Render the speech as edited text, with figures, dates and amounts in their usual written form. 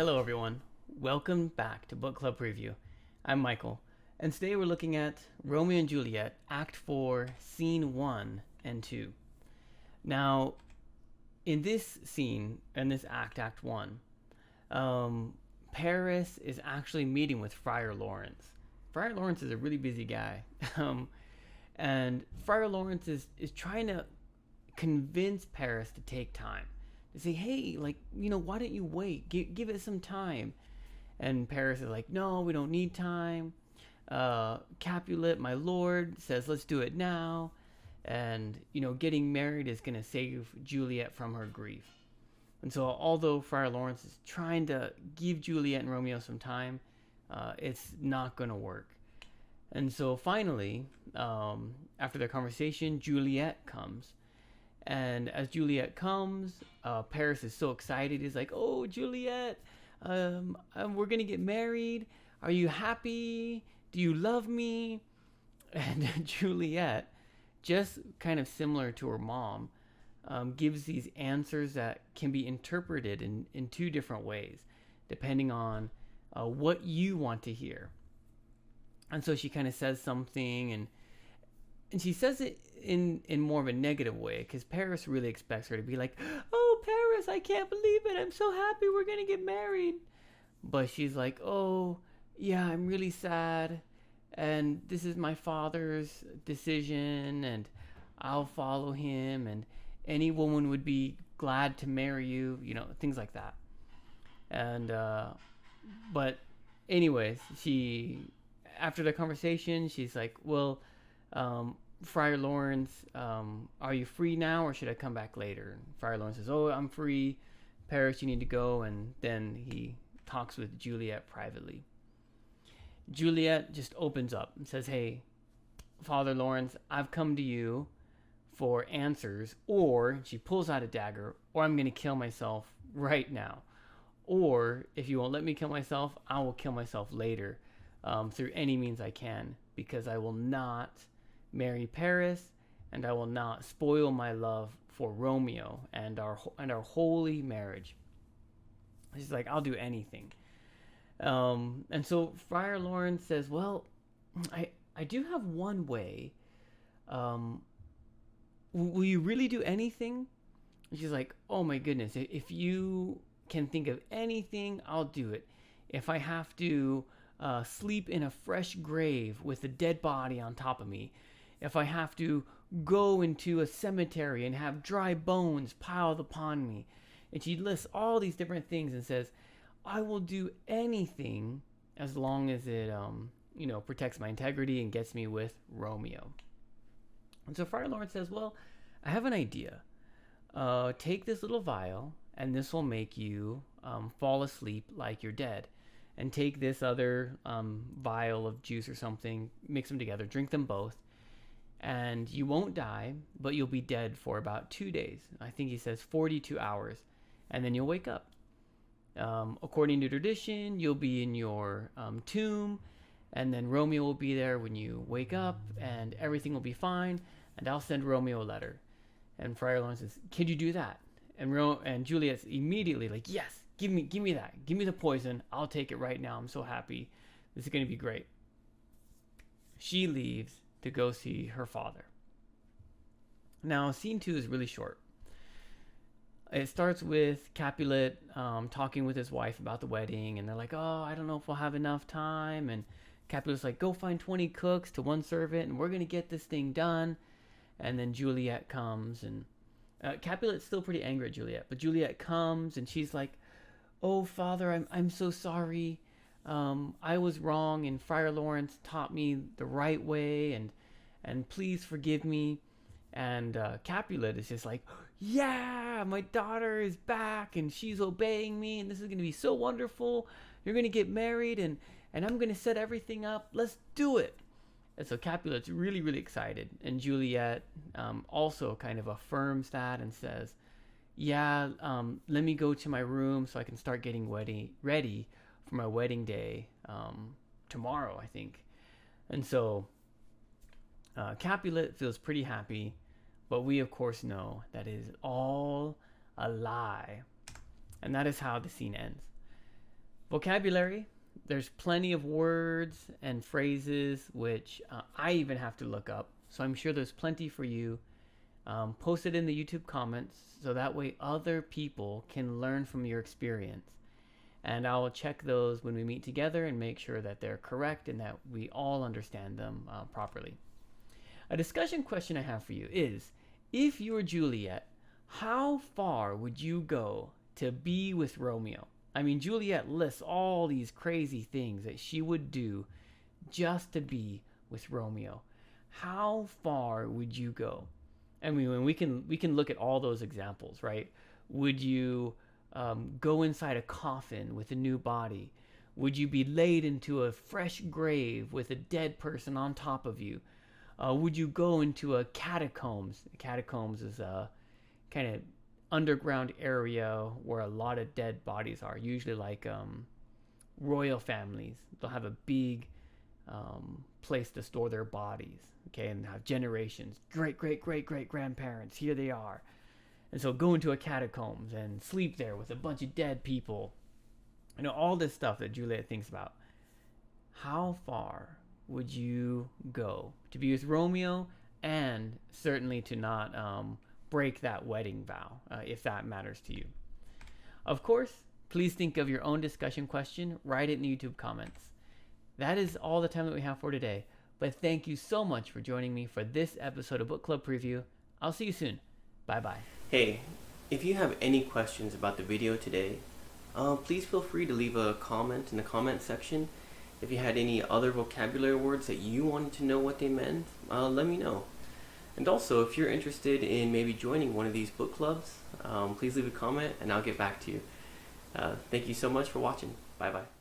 Hello, everyone. Welcome back to Book Club Preview. I'm Michael, and today we're looking at Romeo and Juliet, Act 4, Scene 1 and 2. Now, in this scene, in this act, Act 1, Paris is actually meeting with Friar Lawrence. Friar Lawrence is a really busy guy, and Friar Lawrence is trying to convince Paris to take time. To say, hey, why don't you wait? Give it some time. And Paris is like, no, we don't need time. Capulet, my lord, says, let's do it now. And, getting married is going to save Juliet from her grief. And so, although Friar Lawrence is trying to give Juliet and Romeo some time, it's not going to work. And so, finally, after their conversation, Juliet comes. And as Juliet comes, Paris is so excited. He's like, oh, Juliet, we're going to get married. Are you happy? Do you love me? And Juliet, just kind of similar to her mom, gives these answers that can be interpreted in two different ways, depending on what you want to hear. And so she kind of says something, and she says it in more of a negative way, because Paris really expects her to be like, oh, Paris, I can't believe it. I'm so happy we're going to get married. But she's like, oh, yeah, I'm really sad. And this is my father's decision, and I'll follow him. And any woman would be glad to marry you, things like that. And, but anyways, after the conversation, she's like, well, Friar Lawrence, are you free now, or should I come back later? And Friar Lawrence says, oh, I'm free. Paris, you need to go. And then he talks with Juliet privately. Juliet just opens up and says, hey, Father Lawrence, I've come to you for answers, or she pulls out a dagger, or I'm going to kill myself right now. Or if you won't let me kill myself, I will kill myself later through any means I can, because I will not marry Paris, and I will not spoil my love for Romeo and our holy marriage. She's like, I'll do anything. And so Friar Lawrence says, well, I do have one way. Will you really do anything? And she's like, oh my goodness, if you can think of anything, I'll do it. If I have to sleep in a fresh grave with a dead body on top of me, if I have to go into a cemetery and have dry bones piled upon me. And she lists all these different things and says, I will do anything as long as it, protects my integrity and gets me with Romeo. And so Friar Lawrence says, well, I have an idea. Take this little vial, and this will make you fall asleep like you're dead. And take this other vial of juice or something, mix them together, drink them both, and you won't die, but you'll be dead for about 2 days. I think he says 42 hours, and then you'll wake up. According to tradition, you'll be in your tomb, and then Romeo will be there when you wake up, and everything will be fine, and I'll send Romeo a letter. And Friar Lawrence says, can you do that? And Juliet's immediately like, yes, give me that. Give me the poison. I'll take it right now. I'm so happy. This is going to be great. She leaves to go see her father. Now, scene 2 is really short. It starts with Capulet talking with his wife about the wedding, and they're like, oh, I don't know if we'll have enough time. And Capulet's like, go find 20 cooks to one servant, and we're going to get this thing done. And then Juliet comes, and Capulet's still pretty angry at Juliet, but Juliet comes, and she's like, oh, Father, I'm so sorry. I was wrong, and Friar Lawrence taught me the right way, and please forgive me. And Capulet is just like, yeah, my daughter is back, and she's obeying me, and this is going to be so wonderful. You're going to get married, and I'm going to set everything up. Let's do it. And so Capulet's really, really excited, and Juliet also kind of affirms that and says, yeah, let me go to my room so I can start getting ready for my wedding day tomorrow, I think. And so Capulet feels pretty happy, but we of course know that it is all a lie. And that is how the scene ends. Vocabulary, there's plenty of words and phrases which I even have to look up. So I'm sure there's plenty for you. Post it in the YouTube comments so that way other people can learn from your experience. And I'll check those when we meet together and make sure that they're correct and that we all understand them properly. A discussion question I have for you is, if you were Juliet, how far would you go to be with Romeo? I mean, Juliet lists all these crazy things that she would do just to be with Romeo. How far would you go? I mean, we can look at all those examples, right? Would you go inside a coffin with a new body? Would you be laid into a fresh grave with a dead person on top of you? Would you go into a catacombs? Catacombs is a kind of underground area where a lot of dead bodies are, usually like royal families. They'll have a big place to store their bodies, okay, and have generations, great grandparents, here they are. And so go into a catacombs and sleep there with a bunch of dead people. You know, all this stuff that Juliet thinks about. How far would you go to be with Romeo, and certainly to not break that wedding vow, if that matters to you? Of course, please think of your own discussion question. Write it in the YouTube comments. That is all the time that we have for today. But thank you so much for joining me for this episode of Book Club Preview. I'll see you soon. Bye-bye. Hey, if you have any questions about the video today, please feel free to leave a comment in the comment section. If you had any other vocabulary words that you wanted to know what they meant, let me know. And also, if you're interested in maybe joining one of these book clubs, please leave a comment and I'll get back to you. Thank you so much for watching. Bye-bye.